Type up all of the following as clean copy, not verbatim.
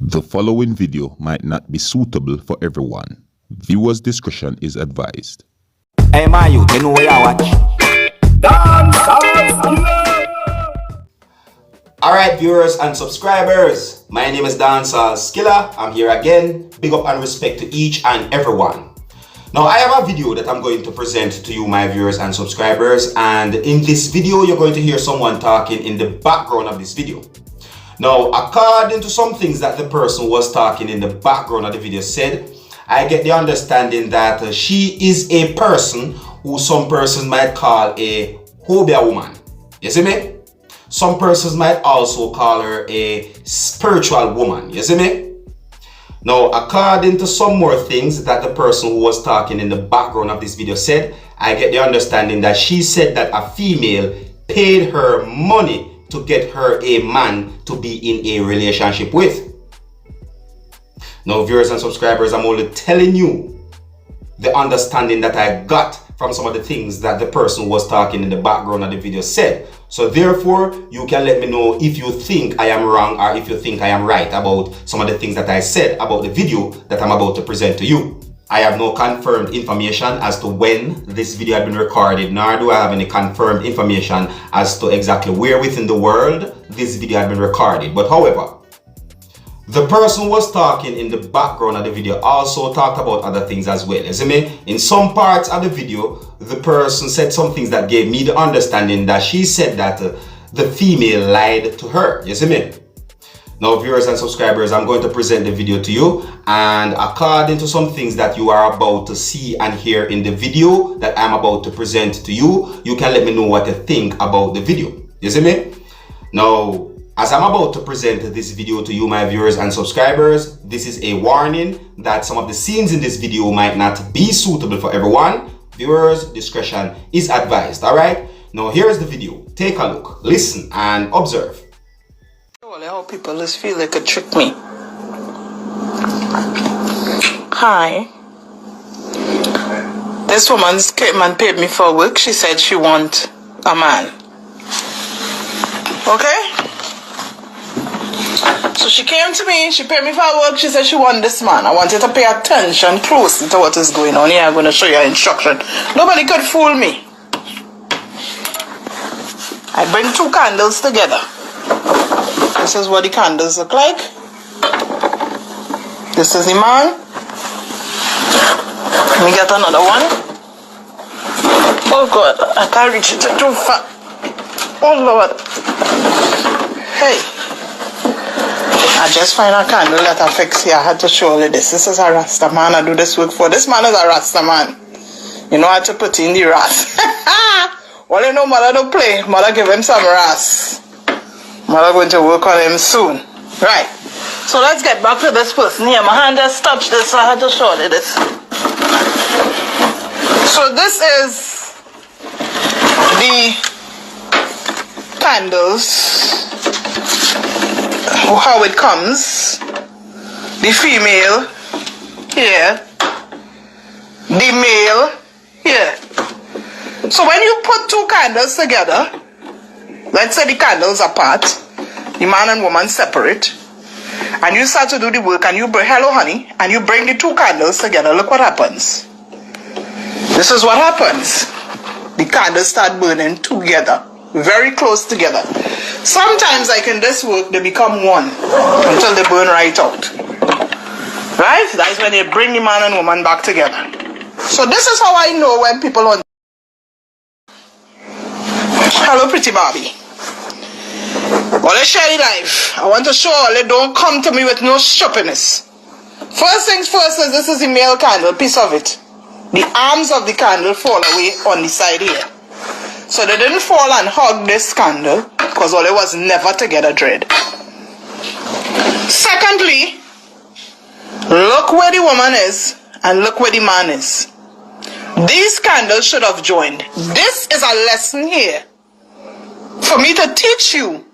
The following video might not be suitable for everyone. Viewers' discretion is advised. Hey, my youth, you know where I watch? Dancehall skilla! Alright, viewers and subscribers, my name is Dancehall skilla. I'm here again. Big up and respect to each and everyone. Now, I have a video that I'm going to present to you, my viewers and subscribers, and in this video, you're going to hear someone talking in the background of this video. Now, according to some things that the person was talking in the background of the video said, I get the understanding that she is a person who some persons might call a Obeah woman. You see me? Some persons might also call her a spiritual woman. You see me? Now, according to some more things that the person who was talking in the background of this video said, I get the understanding that she said that a female paid her money to get her a man to be in a relationship with. Now, viewers and subscribers, I'm only telling you the understanding that I got from some of the things that the person who was talking in the background of the video said. So therefore, you can let me know if you think I am wrong or if you think I am right about some of the things that I said about the video that I'm about to present to you. I have no confirmed information as to when this video had been recorded, nor do I have any confirmed information as to exactly where within the world this video had been recorded. But however, the person who was talking in the background of the video also talked about other things as well. You see me? In some parts of the video, the person said some things that gave me the understanding that she said that the female lied to her. You see me? Now, viewers and subscribers, I'm going to present the video to you, and according to some things that you are about to see and hear in the video that I'm about to present to you, you can let me know what you think about the video. You see me? Now, as I'm about to present this video to you, my viewers and subscribers, this is a warning that some of the scenes in this video might not be suitable for everyone. Viewers' discretion is advised, alright? Now, here's the video. Take a look, listen, and observe. How people just feel they could trick me. Hi. This woman came and paid me for work. She said she want a man. Okay? So she came to me, she paid me for work, she said she want this man. I want you to pay attention closely to what is going on here. I'm going to show you an instruction. Nobody could fool me. I bring two candles together. This is what the candles look like. This is the man. Let me get another one. Oh God, I can't reach it too far. Oh Lord. Hey. I just find a candle that I fix here. I had to show you this. This is a Rasta man I do this work for. This man is a Rasta man. You know how to put in the ras. Well, you know, mother don't play. Mother give him some ras. Mother going to work on him soon. Right. So let's get back to this person here. My hand just touched this, so I had to show you this. So this is the candles. How it comes. The female here. The male here. So when you put two candles together, let's say the candles apart, the man and woman separate, and you start to do the work and you bring, hello honey, and you bring the two candles together, look what happens. This is what happens. The candles start burning together, very close together. Sometimes like in this work, they become one until they burn right out. Right? That's when they bring the man and woman back together. So this is how I know when people want. Hello pretty Barbie. Well, let's share the life. I want to show all they don't come to me with no stupidness. First things first is this is the male candle, piece of it. The arms of the candle fall away on the side here. So they didn't fall and hug this candle because all it was never together dread. Secondly, look where the woman is and look where the man is. These candles should have joined. This is a lesson here for me to teach you.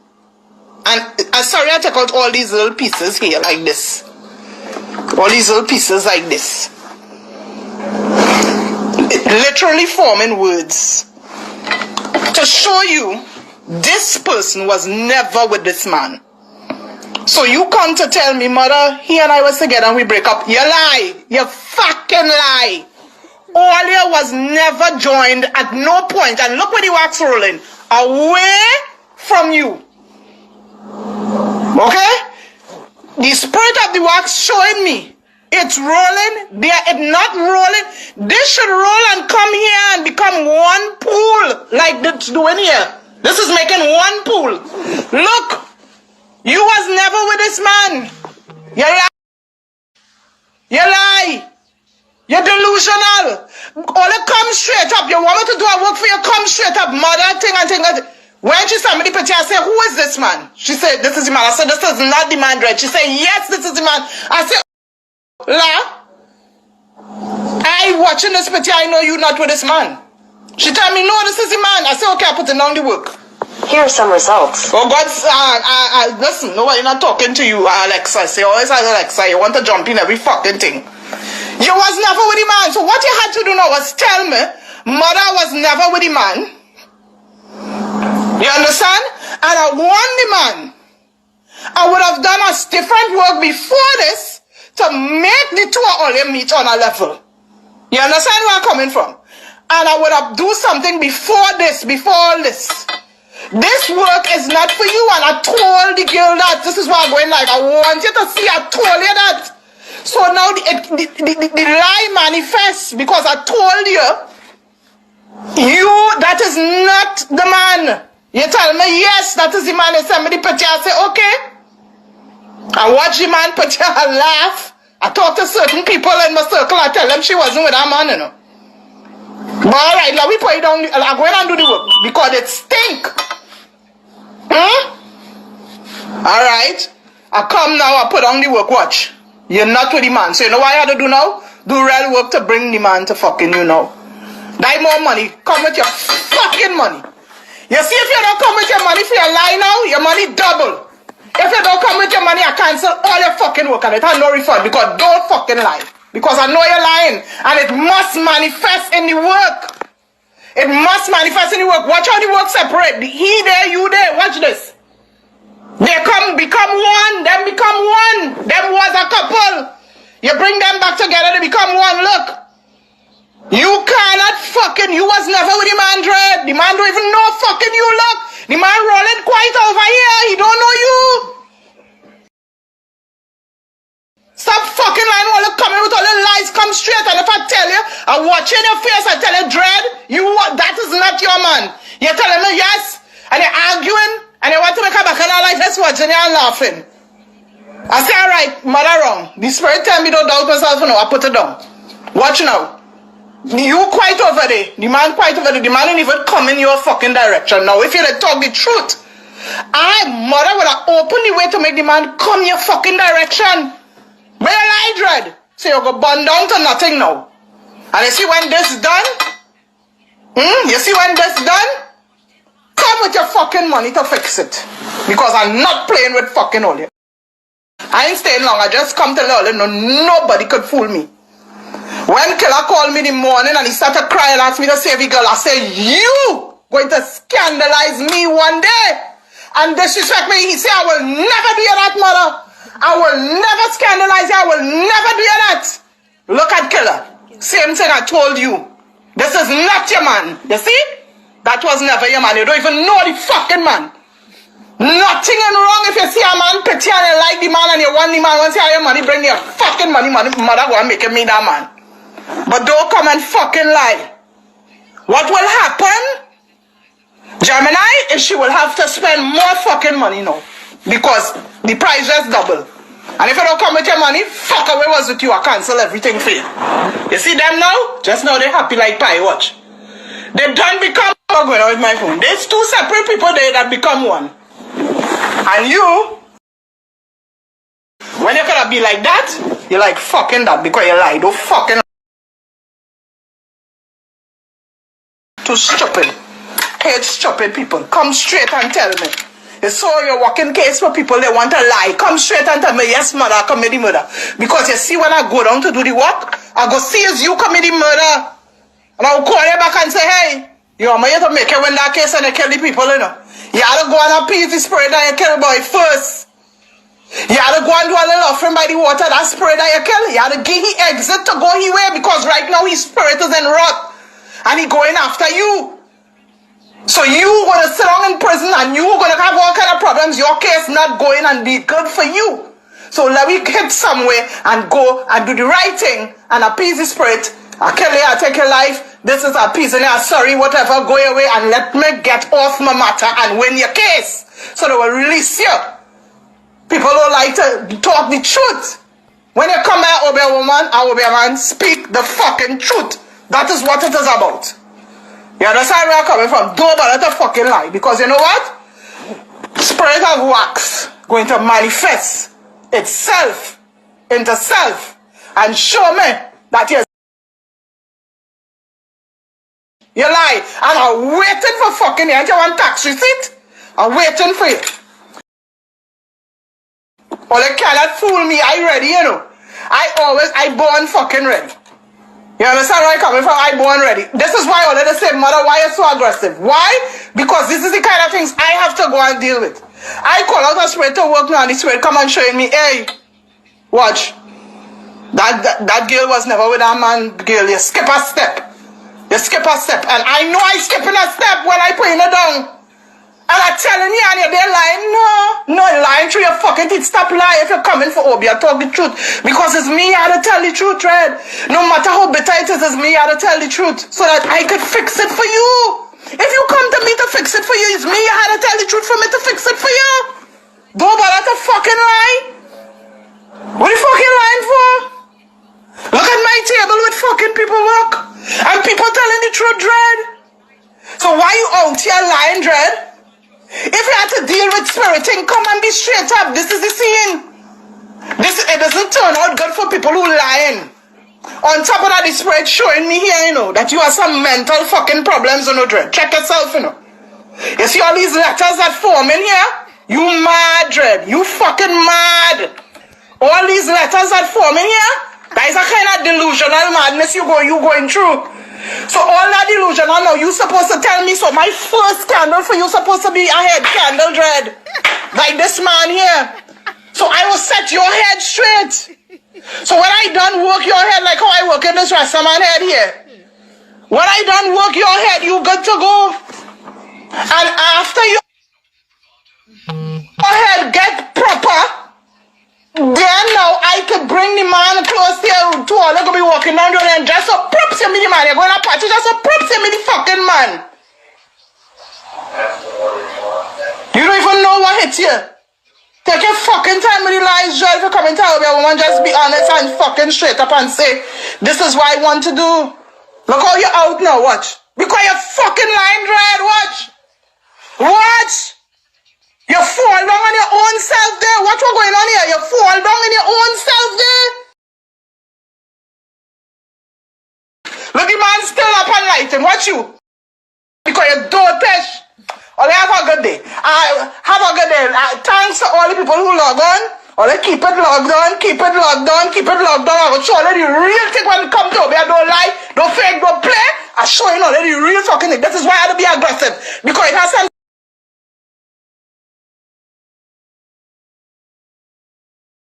And I'm sorry I took out all these little pieces here like this. All these little pieces like this. It literally forming words. To show you this person was never with this man. So you come to tell me, mother, he and I was together and we break up. You lie. You fucking lie. Obeah was never joined at no point. And look where the wax rolling. Away from you. Okay? The spirit of the wax showing me. It's rolling. It's not rolling. This should roll and come here and become one pool. Like it's doing here. This is making one pool. Look. You was never with this man. You lie. You lie. You're delusional. All it comes straight up. You want me to do a work for you? Come straight up. Mother thing and thing. When she saw me the picture, I said, who is this man? She said, this is the man. I said, this is not the man, Red. She said, yes, this is the man. I said, La, I watching this picture, I know you not with this man. She told me, no, this is the man. I said, okay, I put it on the work. Here are some results. Oh, God, listen, nobody not talking to you, Alexa. Say, always ask Alexa, you want to jump in every fucking thing. You was never with the man. So what you had to do now was tell me, mother was never with the man. You understand? And I warned the man. I would have done a different work before this to make the two of all meet on a level. You understand where I'm coming from? And I would have do something before this, before all this. This work is not for you, and I told the girl that. This is why I'm going like, I want you to see, I told you that. So now the lie manifests because I told you, that is not the man. You tell me, yes, that is the man. You send me the picture, I say, okay. I watch the man picture, I laugh. I talk to certain people in my circle, I tell them she wasn't with that man, you know. But alright, let me put it down, I'm going and do the work because it stink. Alright, I come now, I put on the work, watch. You're not with the man, so you know what I have to do now? Do real work to bring the man to fucking you now. Die more money, come with your fucking money. You see, if you don't come with your money for your lie now, your money double. If you don't come with your money, I cancel all your fucking work and it has no refund because don't fucking lie. Because I know you're lying and it must manifest in the work. It must manifest in the work. Watch how the work separate. He there, you there. Watch this. They become one. Them become one. Them was a couple. You bring them back together, they become one. Look. You cannot fucking, you was never with the man, Dread. The man don't even know fucking you, look. The man rolling quite over here. He don't know you. Stop fucking lying while you're coming with all the lies. Come straight. And if I tell you, I'm watching your face, I tell you, Dread, that is not your man. You're telling me yes, and you're arguing, and you want to make a back and I like this watching you and laughing. I say, alright, mother wrong. The spirit tell me don't doubt myself, no, I put it down. Watch now. You quite over there. The man quite over there. The man didn't even come in your fucking direction. Now, if you had talk the truth, mother would have opened the way to make the man come your fucking direction. But you lie, Dread. So you go burn down to nothing now. And you see when this is done? You see when this is done? Come with your fucking money to fix it. Because I'm not playing with fucking Obeah. I ain't staying long. I just come to Obeah. No, nobody could fool me. When Killer called me in the morning and he started crying and asked me to save the girl, I said, you going to scandalize me one day and disrespect me. He said, I will never do that, mother. I will never scandalize you. I will never do that. Look at Killer. Same thing I told you. This is not your man. You see? That was never your man. You don't even know the fucking man. Nothing is wrong if you see a man picture and you like the man and you want the man. Once you have your money, bring your fucking money. Mother go and make me that man. But don't come and fucking lie. What will happen, Gemini, is she will have to spend more fucking money now. Because the price just double. And if you don't come with your money, fuck away was with you. I cancel everything for you. You see them now? Just now they're happy like pie. Watch. They done become, I'm going on with my phone. There's two separate people there that become one. And you, when you gonna be like that, you're like fucking that because you lie. Don't fucking lie. Too stupid. Hate stupid people. Come straight and tell me. You saw your walking case for people they want to lie. Come straight and tell me, yes, mother, I commit the murder. Because you see, when I go down to do the work, I go see as you commit the murder. And I'll call you back and say, hey, you want me to make you win that case and you kill the people, you know. You have to go and appease the spirit and you kill the boy first. You had to go and do a little offering by the water, that spirit that you kill. You had to give him exit to go his way because right now his spirit is in rot. And he going after you. So you gonna sit down in prison and you gonna have all kind of problems. Your case not going and be good for you. So let me get somewhere and go and do the right thing and appease the spirit. I kill you, I take your life. This is appeasing you, sorry, whatever, go away and let me get off my matter and win your case. So they will release you. People don't like to talk the truth. When you come by Obeah woman and Obeah man, speak the fucking truth. That is what it is about. You understand where I'm coming from? Don't bother to fucking lie. Because you know what? Spirit of wax going to manifest itself into self and show me that you lie. And I'm waiting for fucking you. You want tax receipt? I'm waiting for you. Well, you cannot fool me. I ready, you know. I born fucking ready. You understand where I'm coming from? I born ready. This is why all of them say, mother, why you so aggressive? Why? Because this is the kind of things I have to go and deal with. I call out a spirit to work now and the spirit come and showing me, hey, watch. That girl was never with that man, girl. You skip a step. You skip a step. And I know I skipping a step when I put her down. And I'm telling you, and you're there lying. No, lying through your fucking teeth. Stop lying if you're coming for Obeah. Talk the truth. Because it's me, I had to tell the truth, Red. No matter how bitter it is, it's me, I had to tell the truth. So that I could fix it for you. If you come to me to fix it for you, it's me, I had to tell the truth for me to fix it for you. Don't bother to fucking lie. What are you fucking lying for? Look at my table with fucking people work. And people telling the truth, Dread. So why you out here lying, Dread? If you have to deal with spirit thing, come and be straight up. This is the scene. It doesn't turn out good for people who lying. On top of that, the spirit showing me here, you know, that you have some mental fucking problems, you know, Dread. Check yourself, you know. You see all these letters that form in here? You mad, Dread. You fucking mad. All these letters that form in here? That is a kind of delusional madness you going through. So all that delusional now, you supposed to tell me, so my first candle for you supposed to be a head candle, Dread. Like this man here. So I will set your head straight. So when I done work your head like how I work in this Rastaman head here. When I done work your head, you good to go. And after your head get proper, then now I could bring the man close there to all. They're gonna be walking down there and just so props me the man. You're going to party, just so props me the fucking man. You don't even know what hits you. Take your fucking time with the lies, Joel. If you come and tell me a woman, just be honest and fucking straight up and say, this is what I want to do. Look how you're out now, watch. Because you're fucking lying, Dread, watch. Watch. You fall down on your own self there. What's going on here? You fall down on your own self there. Look, the man still up and lighting. Watch you. Because you don't touch. Only have a good day. Have a good day. Thanks to all the people who log on. Only keep it logged on. Keep it logged on. Keep it logged on. I will show you the real thing when it comes to Obeah. Don't lie. Don't fake. Don't play. I show you all the real fucking thing. This is why I have to be aggressive. Because it has some.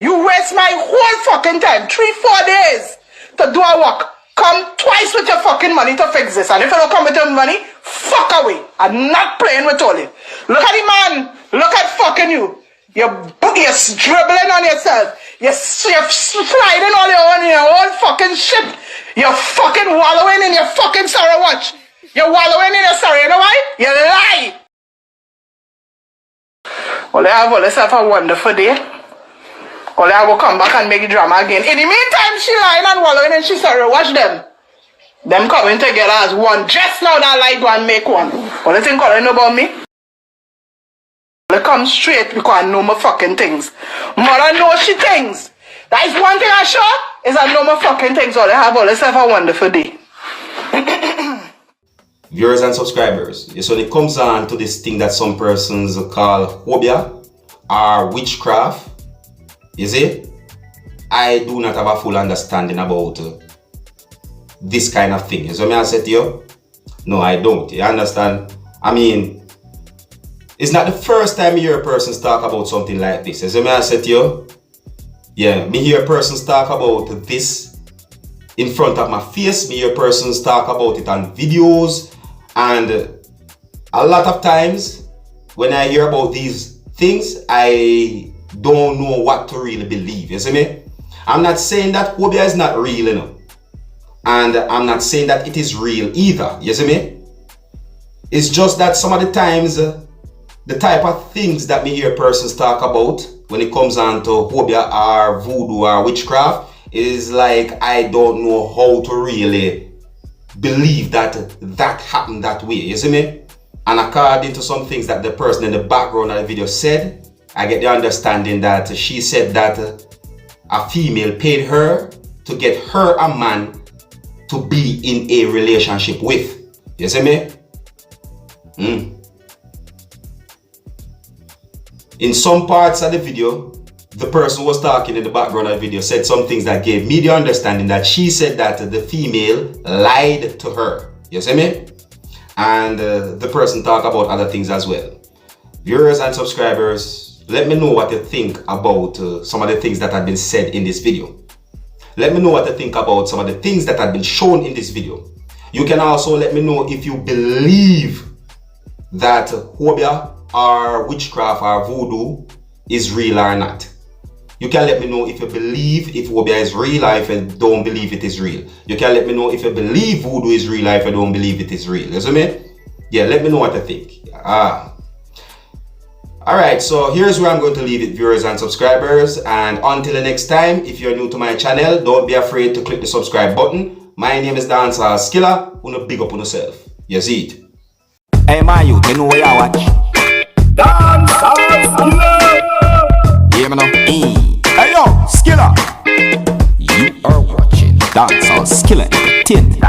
You waste my whole fucking time, 3-4 days to do a work. Come twice with your fucking money to fix this. And if you don't come with your money, fuck away. I'm not playing with all it. Look at the man. Look at fucking you. You're dribbling on yourself. You're sliding all your own fucking shit. You're fucking wallowing in your fucking sorrow. Watch. You're wallowing in your sorrow. You know why? You lie. Well, I have yourself a wonderful day. Only I will come back and make drama again. In the meantime, she lying and wallowing and she sorry. Watch them. Them coming together as one. Just now that light go and make one. What do you think all you know about me? They come straight because I know my fucking things. Mother knows she things. That is one thing I sure is I know my fucking things. All I have all yourself a wonderful day. Viewers and subscribers, so it comes on to this thing that some persons call Obeah or witchcraft. You see, I do not have a full understanding about this kind of thing. So may I say to you? No, I don't. You understand? I mean, It's not the first time you hear persons talk about something like this. As I said to you, yeah, me hear persons talk about this in front of my face. Me hear persons talk about it on videos, and a lot of times when I hear about these things, I don't know what to really believe. You see me? I'm not saying that Obeah is not real, you know, and I'm not saying that it is real either. You see me? It's just that some of the times, the type of things that me hear persons talk about when it comes on to Obeah or voodoo or witchcraft is like I don't know how to really believe that that happened that way. You see me? And according to some things that the person in the background of the video said, I get the understanding that she said that a female paid her to get her a man to be in a relationship with. You see me? In some parts of the video, the person who was talking in the background of the video said some things that gave me the understanding that she said that the female lied to her. You see me? And the person talked about other things as well. Viewers and subscribers, let me know what you think about some of the things that have been said in this video. Let me know what you think about some of the things that have been shown in this video. You can also let me know if you believe that Obeah or witchcraft or voodoo is real or not. You can let me know if you believe if Obeah is real or if you don't believe it is real. You can let me know if you believe voodoo is real or if you don't believe it is real. You see me? Yeah, let me know what you think. Alright, so here's where I'm going to leave it, viewers and subscribers. And until the next time, if you're new to my channel, don't be afraid to click the subscribe button. My name is Dancehall Skilla. Una big up on yourself. You see it? Hey, my youth, you know where you watch? Dancehall Skilla! Hear me now? Hey, yo, Skilla! You are watching Dancehall Skilla Entertainment.